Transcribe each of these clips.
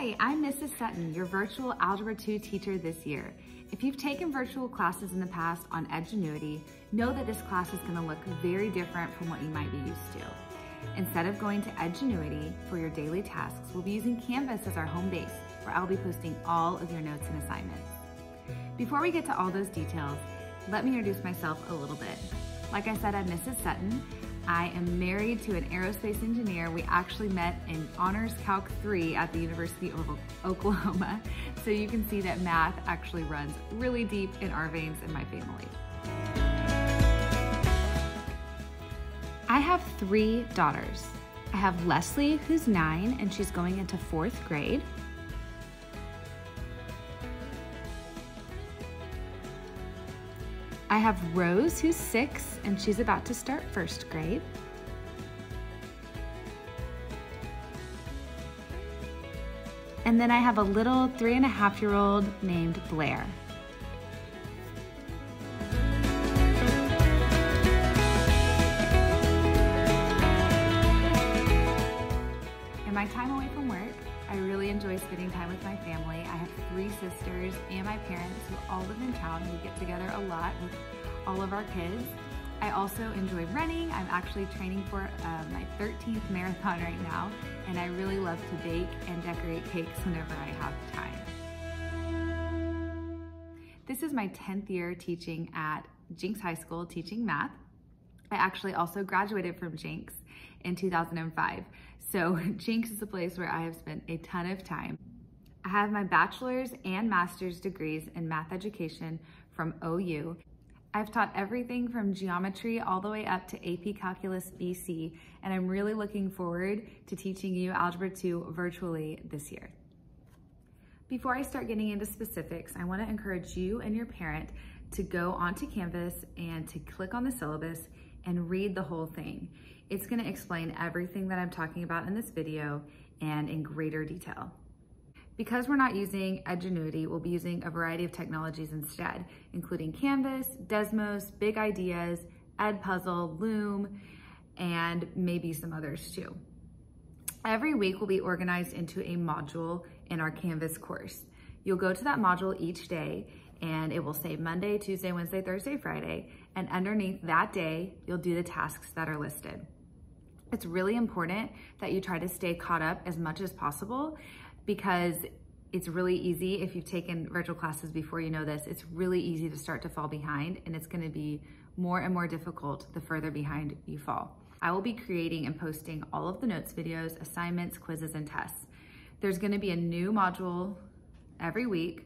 Hi, I'm Mrs. Sutton, your virtual Algebra 2 teacher this year. If you've taken virtual classes in the past on Edgenuity, know that this class is going to look very different from what you might be used to. Instead of going to Edgenuity for your daily tasks, we'll be using Canvas as our home base, where I'll be posting all of your notes and assignments. Before we get to all those details, let me introduce myself a little bit. Like I said, I'm Mrs. Sutton. I am married to an aerospace engineer. We actually met in Honors Calc 3 at the University of Oklahoma. So you can see that math actually runs really deep in our veins in my family. I have 3 daughters. I have Leslie, who's 9, and she's going into 4th grade. I have Rose, who's 6, and she's about to start 1st grade. And then I have a little 3.5-year-old named Blair. In my time away from work, I really enjoy spending time with my family. I have 3 sisters and my parents who all live in town. We get together a lot with all of our kids. I also enjoy running. I'm actually training for my 13th marathon right now, and I really love to bake and decorate cakes whenever I have time. This is my 10th year teaching at Jenks High School, teaching math. I actually also graduated from Jenks in 2005. So Jenks is a place where I have spent a ton of time. I have my bachelor's and master's degrees in math education from OU. I've taught everything from geometry all the way up to AP Calculus BC, and I'm really looking forward to teaching you Algebra 2 virtually this year. Before I start getting into specifics, I want to encourage you and your parent to go onto Canvas and to click on the syllabus and read the whole thing. It's going to explain everything that I'm talking about in this video and in greater detail. Because we're not using Edgenuity, we'll be using a variety of technologies instead, including Canvas, Desmos, Big Ideas, Edpuzzle, Loom, and maybe some others too. Every week will be organized into a module in our Canvas course. You'll go to that module each day, and it will say Monday, Tuesday, Wednesday, Thursday, Friday, and underneath that day, you'll do the tasks that are listed. It's really important that you try to stay caught up as much as possible, because it's really easy, if you've taken virtual classes before, you know this, it's really easy to start to fall behind, and it's going to be more and more difficult the further behind you fall. I will be creating and posting all of the notes videos, assignments, quizzes, and tests. There's going to be a new module every week,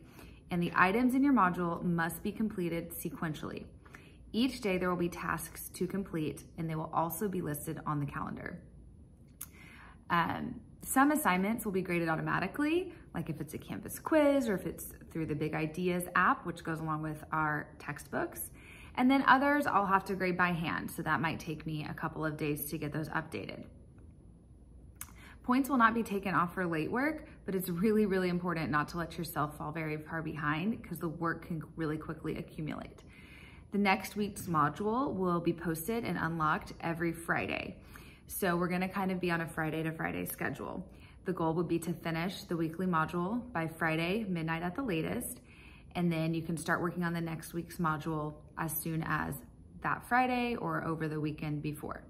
and the items in your module must be completed sequentially. Each day there will be tasks to complete, and they will also be listed on the calendar. Some assignments will be graded automatically, like if it's a Canvas quiz or if it's through the Big Ideas app, which goes along with our textbooks. And then others I'll have to grade by hand, so that might take me a couple of days to get those updated. Points will not be taken off for late work, but it's really, really important not to let yourself fall very far behind, because the work can really quickly accumulate. The next week's module will be posted and unlocked every Friday. So we're gonna kind of be on a Friday to Friday schedule. The goal would be to finish the weekly module by Friday, midnight at the latest, and then you can start working on the next week's module as soon as that Friday or over the weekend before.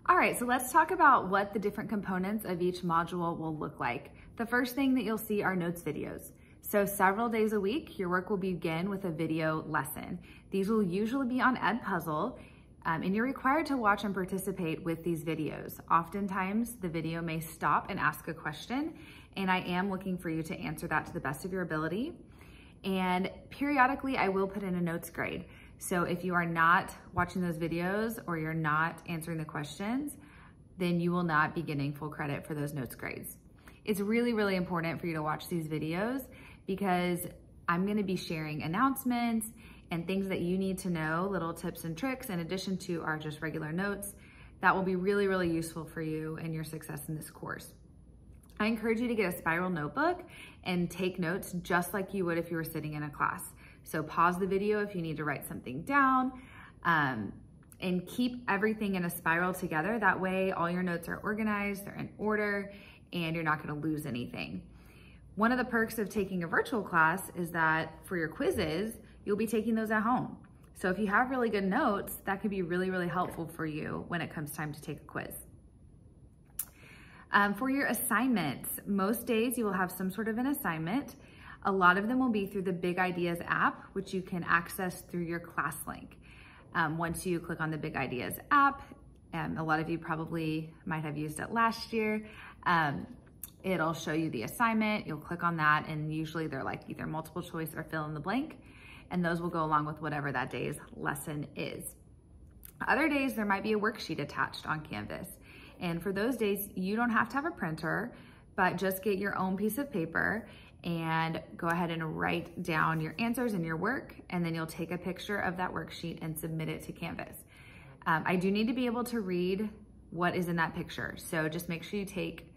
All right, so let's talk about what the different components of each module will look like. The first thing that you'll see are notes videos. So several days a week, your work will begin with a video lesson. These will usually be on Edpuzzle, and you're required to watch and participate with these videos. Oftentimes, the video may stop and ask a question, and I am looking for you to answer that to the best of your ability. And periodically, I will put in a notes grade. So if you are not watching those videos or you're not answering the questions, then you will not be getting full credit for those notes grades. It's really, really important for you to watch these videos, because I'm gonna be sharing announcements and things that you need to know, little tips and tricks, in addition to our just regular notes, that will be really, really useful for you and your success in this course. I encourage you to get a spiral notebook and take notes just like you would if you were sitting in a class. So pause the video if you need to write something down, and keep everything in a spiral together. That way all your notes are organized, they're in order, and you're not gonna lose anything. One of the perks of taking a virtual class is that for your quizzes, you'll be taking those at home. So if you have really good notes, that could be really, really helpful for you when it comes time to take a quiz. For your assignments, most days you will have some sort of an assignment. A lot of them will be through the Big Ideas app, which you can access through your class link. Once you click on the Big Ideas app, a lot of you probably might have used it last year, it'll show you the assignment. You'll click on that, and usually they're like either multiple choice or fill in the blank, and those will go along with whatever that day's lesson is. Other days, there might be a worksheet attached on Canvas. And for those days, you don't have to have a printer, but just get your own piece of paper and go ahead and write down your answers and your work, and then you'll take a picture of that worksheet and submit it to Canvas. I do need to be able to read what is in that picture. So just make sure you take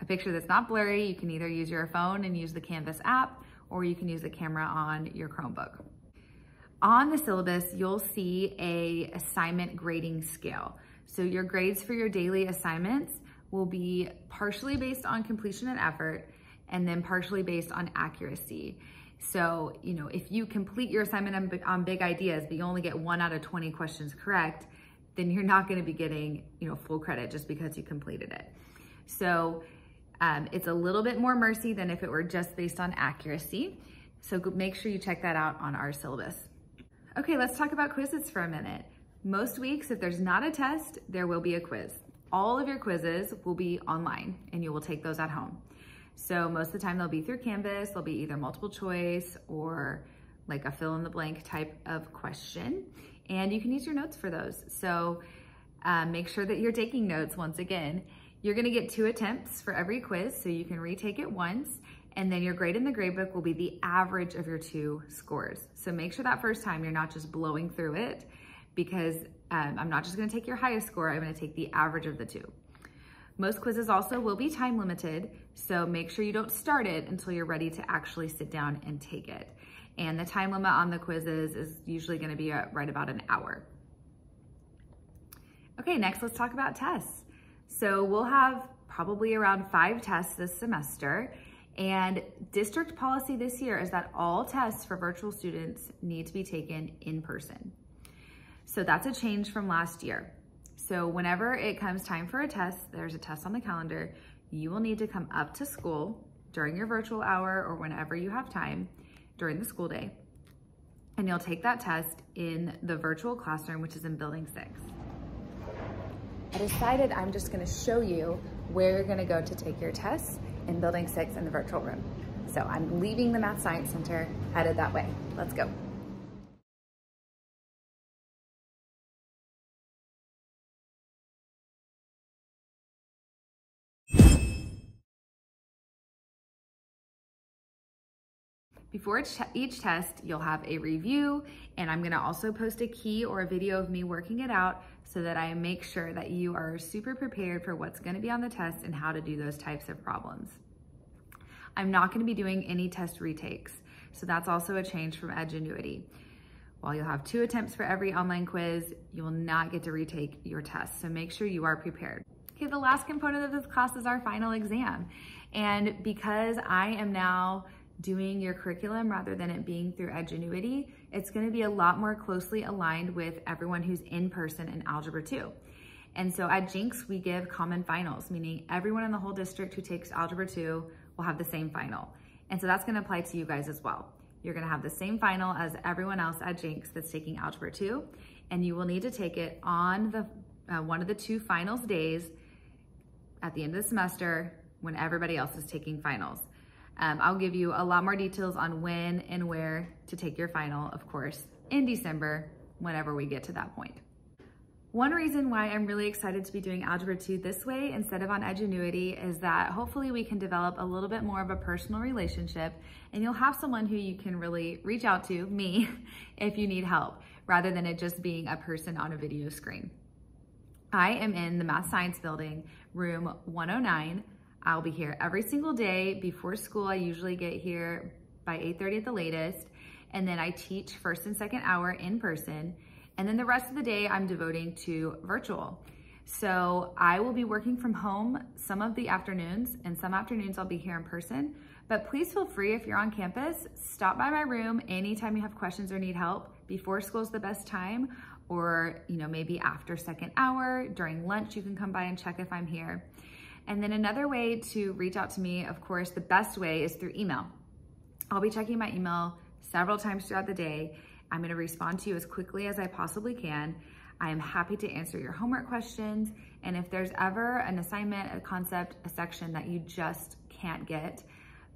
a picture that's not blurry. You can either use your phone and use the Canvas app, or you can use the camera on your Chromebook. On the syllabus, you'll see a assignment grading scale. So your grades for your daily assignments will be partially based on completion and effort, and then partially based on accuracy. So, if you complete your assignment on Big Ideas, but you only get 1 out of 20 questions correct, then you're not gonna be getting, full credit just because you completed it. So it's a little bit more mercy than if it were just based on accuracy. So make sure you check that out on our syllabus. Okay, let's talk about quizzes for a minute. Most weeks, if there's not a test, there will be a quiz. All of your quizzes will be online, and you will take those at home. So most of the time they'll be through Canvas. They'll be either multiple choice or like a fill in the blank type of question. And you can use your notes for those. So make sure that you're taking notes once again. You're gonna get 2 attempts for every quiz, so you can retake it once, and then your grade in the gradebook will be the average of your 2 scores. So make sure that first time you're not just blowing through it, because I'm not just gonna take your highest score, I'm gonna take the average of the 2. Most quizzes also will be time limited, so make sure you don't start it until you're ready to actually sit down and take it. And the time limit on the quizzes is usually gonna be right about an hour. Okay, next let's talk about tests. So we'll have probably around 5 tests this semester, and district policy this year is that all tests for virtual students need to be taken in person. So that's a change from last year. So whenever it comes time for a test, there's a test on the calendar, you will need to come up to school during your virtual hour or whenever you have time during the school day, and you'll take that test in the virtual classroom, which is in Building 6. I decided I'm just gonna show you where you're gonna go to take your tests in Building 6 in the virtual room. So I'm leaving the Math Science Center, headed that way. Let's go. Before each test, you'll have a review, and I'm gonna also post a key or a video of me working it out so that I make sure that you are super prepared for what's gonna be on the test and how to do those types of problems. I'm not gonna be doing any test retakes, so that's also a change from Edgenuity. While you'll have 2 attempts for every online quiz, you will not get to retake your test, so make sure you are prepared. Okay, the last component of this class is our final exam. And because I am now doing your curriculum rather than it being through Edgenuity, it's gonna be a lot more closely aligned with everyone who's in person in Algebra 2. And so at Jinx, we give common finals, meaning everyone in the whole district who takes Algebra 2 will have the same final. And so that's gonna apply to you guys as well. You're gonna have the same final as everyone else at Jinx that's taking Algebra 2, and you will need to take it on the one of the 2 finals days at the end of the semester when everybody else is taking finals. I'll give you a lot more details on when and where to take your final, of course, in December, whenever we get to that point. One reason why I'm really excited to be doing Algebra 2 this way instead of on Edgenuity is that hopefully we can develop a little bit more of a personal relationship, and you'll have someone who you can really reach out to, me, if you need help, rather than it just being a person on a video screen. I am in the Math Science building, room 109. I'll be here every single day before school. I usually get here by 8:30 at the latest, and then I teach first and second hour in person, and then the rest of the day I'm devoting to virtual. So I will be working from home some of the afternoons, and some afternoons I'll be here in person. But please feel free, if you're on campus, stop by my room anytime you have questions or need help. Before school's the best time, or maybe after second hour, during lunch, you can come by and check if I'm here. And then another way to reach out to me, of course, the best way is through email. I'll be checking my email several times throughout the day. I'm gonna respond to you as quickly as I possibly can. I am happy to answer your homework questions. And if there's ever an assignment, a concept, a section that you just can't get,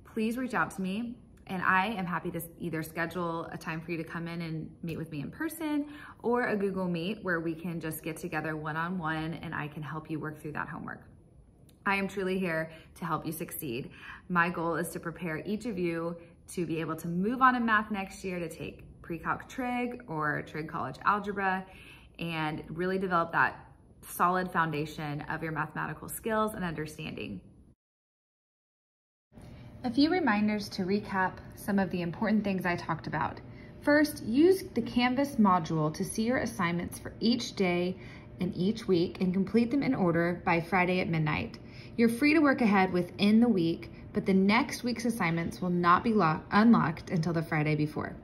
please reach out to me. And I am happy to either schedule a time for you to come in and meet with me in person, or a Google Meet where we can just get together one-on-one and I can help you work through that homework. I am truly here to help you succeed. My goal is to prepare each of you to be able to move on in math next year, to take pre-calc trig or trig college algebra, and really develop that solid foundation of your mathematical skills and understanding. A few reminders to recap some of the important things I talked about. First, use the Canvas module to see your assignments for each day and each week and complete them in order by Friday at midnight. You're free to work ahead within the week, but the next week's assignments will not be unlocked until the Friday before.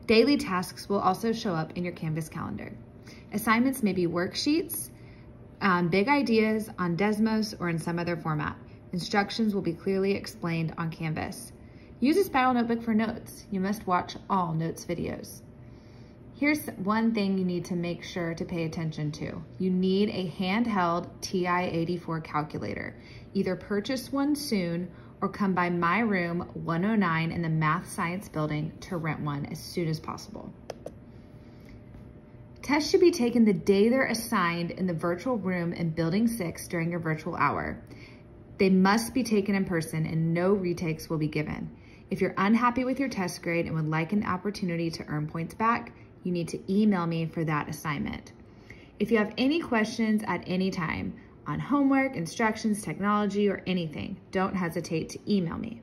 Daily tasks will also show up in your Canvas calendar. Assignments may be worksheets, big ideas on Desmos, or in some other format. Instructions will be clearly explained on Canvas. Use a spiral notebook for notes. You must watch all notes videos. Here's one thing you need to make sure to pay attention to. You need a handheld TI-84 calculator. Either purchase one soon or come by my room 109 in the Math Science building to rent one as soon as possible. Tests should be taken the day they're assigned in the virtual room in Building 6 during your virtual hour. They must be taken in person and no retakes will be given. If you're unhappy with your test grade and would like an opportunity to earn points back, you need to email me for that assignment. If you have any questions at any time on homework, instructions, technology, or anything, don't hesitate to email me.